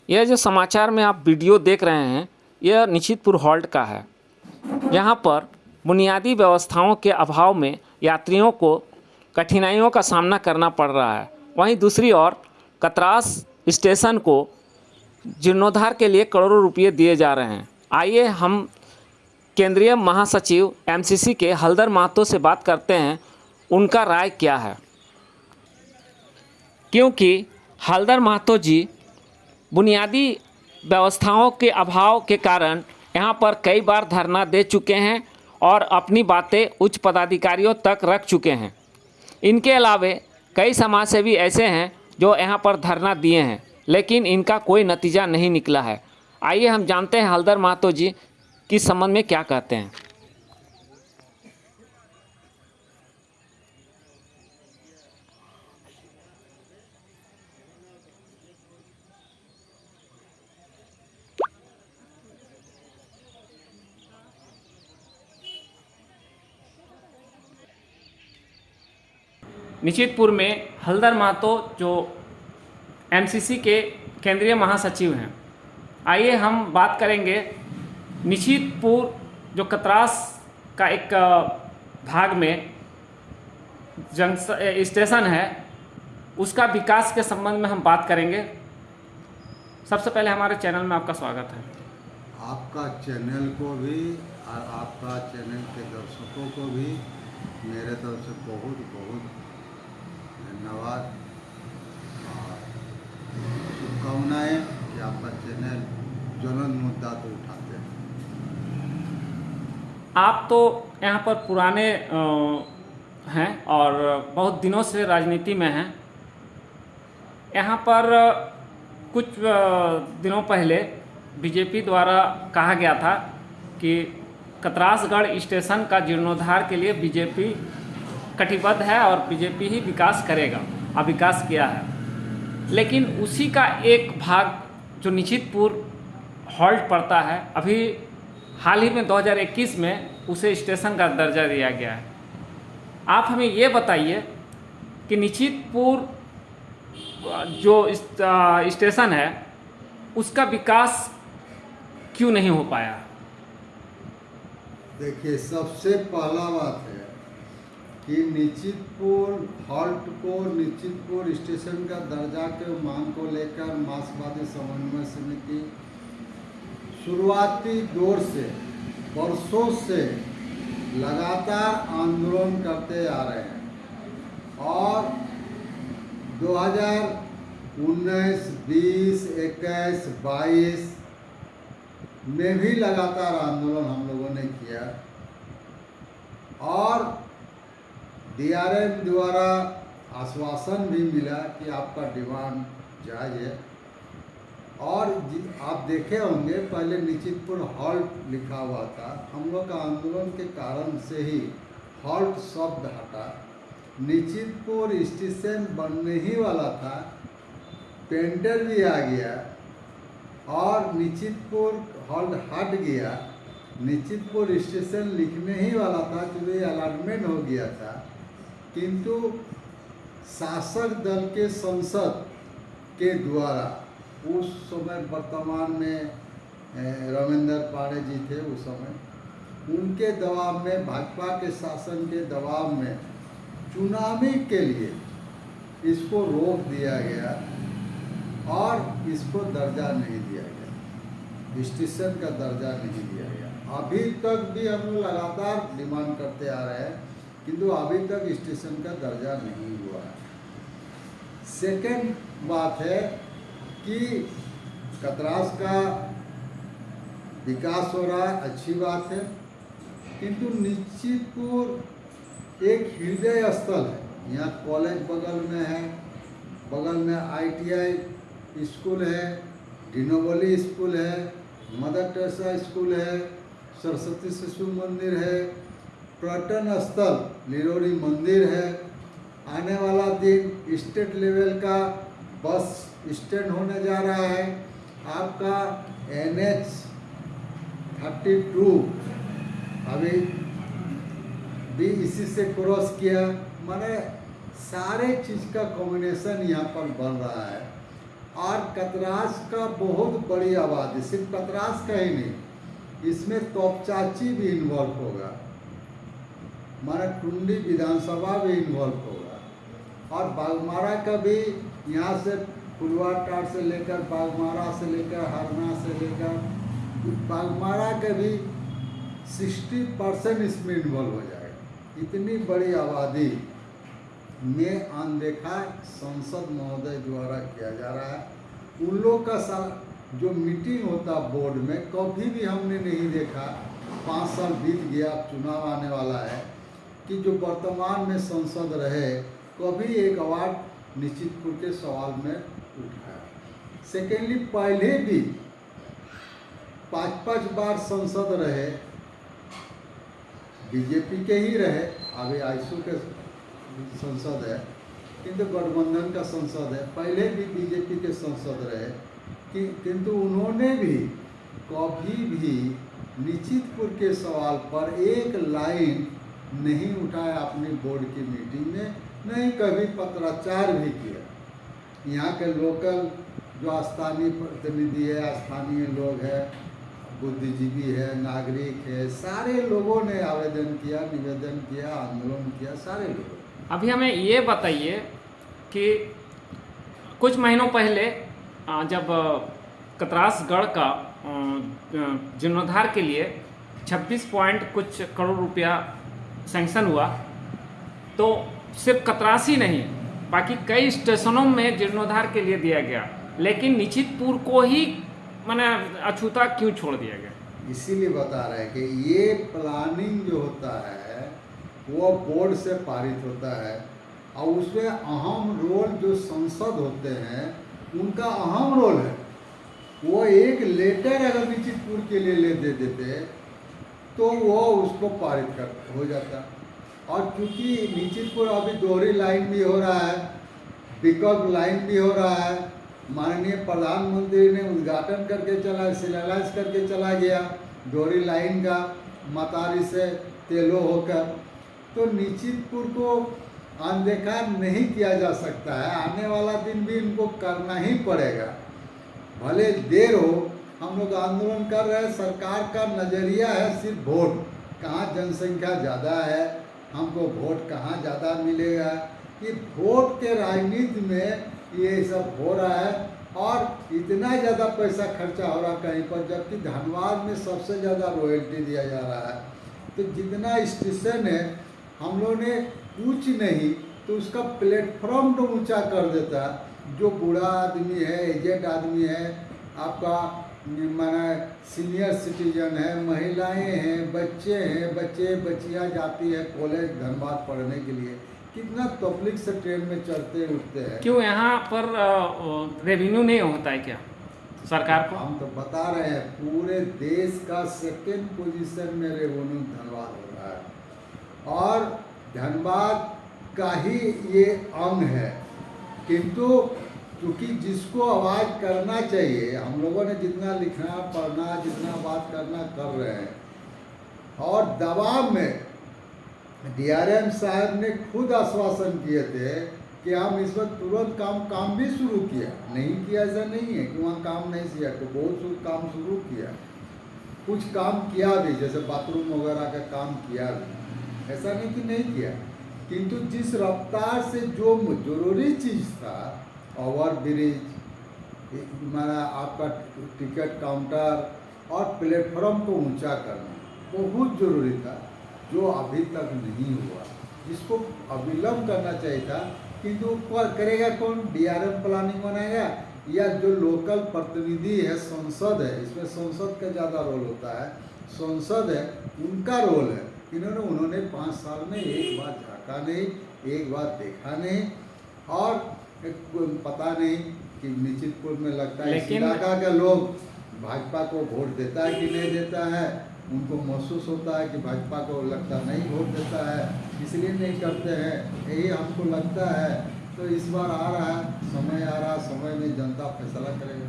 यह जो समाचार में आप वीडियो देख रहे हैं, यह निशितपुर हॉल्ट का है। यहाँ पर बुनियादी व्यवस्थाओं के अभाव में यात्रियों को कठिनाइयों का सामना करना पड़ रहा है। वहीं दूसरी ओर कतरास स्टेशन को जीर्णोद्धार के लिए करोड़ों रुपये दिए जा रहे हैं। आइए हम केंद्रीय महासचिव एमसीसी के हलधर महतो से बात करते हैं, उनका राय क्या है। क्योंकि हलधर महतो जी बुनियादी व्यवस्थाओं के अभाव के कारण यहाँ पर कई बार धरना दे चुके हैं और अपनी बातें उच्च पदाधिकारियों तक रख चुके हैं। इनके अलावे कई समाजसेवी ऐसे हैं जो यहाँ पर धरना दिए हैं, लेकिन इनका कोई नतीजा नहीं निकला है। आइए हम जानते हैं हलधर महतो जी किस संबंध में क्या कहते हैं। निशितपुर में हलधर महतो जो एमसीसी के केंद्रीय महासचिव हैं। आइए हम बात करेंगे निशितपुर जो कतरास का एक भाग में स्टेशन है, उसका विकास के संबंध में हम बात करेंगे। सबसे पहले हमारे चैनल में आपका स्वागत है। आपका चैनल को भी और आपका चैनल के दर्शकों को भी मेरे तरफ से बहुत बहुत धन्यवाद और शुभकामनाएँ कि आपका चैनल ज्वलंत मुद्दा तो उठाते हैं। आप तो यहाँ पर पुराने हैं और बहुत दिनों से राजनीति में हैं। यहाँ पर कुछ दिनों पहले बीजेपी द्वारा कहा गया था कि कतरासगढ़ स्टेशन का जीर्णोद्धार के लिए बीजेपी कटिबद्ध है और बीजेपी ही विकास करेगा और विकास किया है। लेकिन उसी का एक भाग जो निशितपुर हॉल्ट पड़ता है, अभी हाल ही में 2021 में उसे स्टेशन का दर्जा दिया गया है। आप हमें ये बताइए कि निशितपुर जो स्टेशन है उसका विकास क्यों नहीं हो पाया। देखिए, सबसे पहला बात है कि निशितपुर हॉल्ट को निशितपुर स्टेशन का दर्जा के मांग को लेकर मार्क्सवादी समन्वय समिति शुरुआती दौर से वर्षों से लगातार आंदोलन करते आ रहे हैं और 2019, 20, 21, 22 में भी लगातार आंदोलन हम लोगों ने किया और डीआरएम द्वारा आश्वासन भी मिला कि आपका डिमांड जायज़ है। और आप देखे होंगे पहले निशितपुर हॉल्ट लिखा हुआ था। हम लोग का आंदोलन के कारण से ही हॉल्ट शब्द हटा। निशितपुर स्टेशन बनने ही वाला था, पेंटर भी आ गया और निशितपुर हॉल्ट हट गया। निशितपुर स्टेशन लिखने ही वाला था, चूँकि अलॉटमेंट हो गया था, किंतु शासक दल के संसद के द्वारा उस समय वर्तमान में रविंद्र पाड़े जी थे, उस समय उनके दबाव में, भाजपा के शासन के दबाव में चुनावी के लिए इसको रोक दिया गया और इसको दर्जा नहीं दिया गया, स्टेशन का दर्जा नहीं दिया गया। अभी तक भी हम लोग लगातार डिमांड करते आ रहे हैं, किंतु अभी तक स्टेशन का दर्जा नहीं हुआ है। सेकेंड बात है कि कतरास का विकास हो रहा है, अच्छी बात है, किंतु निशितपुर एक हृदय स्थल है। यहाँ कॉलेज बगल में है, बगल में ITI स्कूल है, डिनोबली स्कूल है, मदर टेरेसा स्कूल है, सरस्वती शिशु मंदिर है, पर्यटन स्थल लिरोरी मंदिर है। आने वाला दिन स्टेट लेवल का बस स्टैंड होने जा रहा है। आपका NH 32 अभी भी इसी से क्रॉस किया। माने सारे चीज़ का कॉम्बिनेशन यहाँ पर बन रहा है और कतरास का बहुत बड़ी आबादी, सिर्फ कतरास का ही नहीं, इसमें तोपचाची भी इन्वॉल्व होगा, माना टुंडी विधानसभा भी इन्वॉल्व होगा, और बागमारा का भी, यहाँ से फुलवाटार से लेकर बागमारा से लेकर हरना से लेकर बागमारा का भी 60% इसमें इन्वॉल्व हो जाएगा। इतनी बड़ी आबादी में अनदेखा संसद महोदय द्वारा किया जा रहा है। उन लोग का जो मीटिंग होता बोर्ड में कभी भी हमने नहीं देखा, 5 साल बीत गया, अब चुनाव आने वाला है, कि जो वर्तमान में संसद रहे कभी एक अवार्ड निश्चितपुर के सवाल में उठाया। सेकेंडली, पहले भी 5-5 बार संसद रहे, बीजेपी के ही रहे, अभी आईसू के संसद है, किंतु गठबंधन का संसद है, पहले भी बीजेपी के संसद रहे, किंतु उन्होंने भी कभी भी निश्चितपुर के सवाल पर एक लाइन नहीं उठाया अपनी बोर्ड की मीटिंग में, नहीं कभी पत्राचार भी किया। यहाँ के लोकल जो स्थानीय प्रतिनिधि है, स्थानीय लोग हैं, बुद्धिजीवी है, नागरिक है, सारे लोगों ने आवेदन किया, निवेदन किया, आंदोलन किया, सारे लोग। अभी हमें ये बताइए कि कुछ महीनों पहले जब कतरासगढ़ का जीर्णोद्धार के लिए 26 पॉइंट कुछ करोड़ रुपया सैंक्शन हुआ, तो सिर्फ कतरास ही नहीं, बाकी कई स्टेशनों में जीर्णोद्धार के लिए दिया गया, लेकिन निश्चितपुर को ही मैंने अछूता क्यों छोड़ दिया गया? इसीलिए बता रहे हैं कि ये प्लानिंग जो होता है वो बोर्ड से पारित होता है, और उसमें अहम रोल जो संसद होते हैं उनका अहम रोल है। वो एक लेटर अगर निश्चितपुर के लिए ले दे देते तो वो उसको पारित हो जाता। और चूंकि निश्चितपुर अभी दोहरी लाइन भी हो रहा है, विकल्प लाइन भी हो रहा है, माननीय प्रधानमंत्री ने उद्घाटन करके चला, शिलान्यास करके चला गया दोहरी लाइन का, मतारी से तेलो होकर, तो निश्चितपुर को अनदेखा नहीं किया जा सकता है। आने वाला दिन भी इनको करना ही पड़ेगा, भले देर हो। हम लोग आंदोलन कर रहे हैं, सरकार का नज़रिया है सिर्फ वोट, कहाँ जनसंख्या ज़्यादा है, हमको वोट कहाँ ज़्यादा मिलेगा, कि वोट के राजनीति में ये सब हो रहा है। और इतना ज़्यादा पैसा खर्चा हो रहा कहीं पर, जबकि धनबाद में सबसे ज़्यादा रॉयल्टी दिया जा रहा है। तो जितना स्टेशन है हम लोग ने ऊँच नहीं तो उसका प्लेटफॉर्म तो ऊंचा कर देता। जो बूढ़ा आदमी है, एजेड आदमी है, आपका माना सीनियर सिटीजन है, महिलाएं हैं, बच्चे बच्चियां जाती है कॉलेज धनबाद पढ़ने के लिए, कितना तकलीफ से ट्रेन में चढ़ते उठते हैं। क्यों यहाँ पर रेवेन्यू नहीं होता है क्या सरकार को? हम तो बता रहे हैं, पूरे देश का सेकेंड पोजीशन में रेवेन्यू धनबाद हो रहा है, और धनबाद का ही ये अंग है। किंतु क्योंकि जिसको आवाज़ करना चाहिए, हम लोगों ने जितना लिखना पढ़ना जितना बात करना कर रहे हैं, और दबाव में डीआरएम साहब ने खुद आश्वासन किए थे कि हम इस वक्त तुरंत काम भी शुरू किया, नहीं किया ऐसा नहीं है कि वहाँ काम नहीं किया, तो बहुत काम शुरू किया, कुछ काम किया भी, जैसे बाथरूम वगैरह का काम किया भी, ऐसा नहीं कि नहीं किया। किंतु जिस रफ्तार से जो जरूरी चीज़ था, ओवर ब्रिज, हमारा आपका टिकट काउंटर और प्लेटफॉर्म को ऊंचा करना बहुत ज़रूरी था, जो अभी तक नहीं हुआ, जिसको अविलंब करना चाहिए था। किंतु करेगा कौन? डीआरएम प्लानिंग बनाएगा, या जो लोकल प्रतिनिधि है, संसद है, इसमें संसद का ज़्यादा रोल होता है, संसद है उनका रोल है। उन्होंने 5 साल में एक बार झाँका नहीं, एक बार देखा नहीं, और पता नहीं कि निश्चितपुर में लगता है इस इलाका का लोग भाजपा को वोट देता है कि नहीं देता है, उनको महसूस होता है कि भाजपा को लगता नहीं वोट देता है, इसलिए नहीं करते हैं, यही हमको लगता है। तो इस बार आ रहा है, समय आ रहा, समय में जनता फैसला करेगा।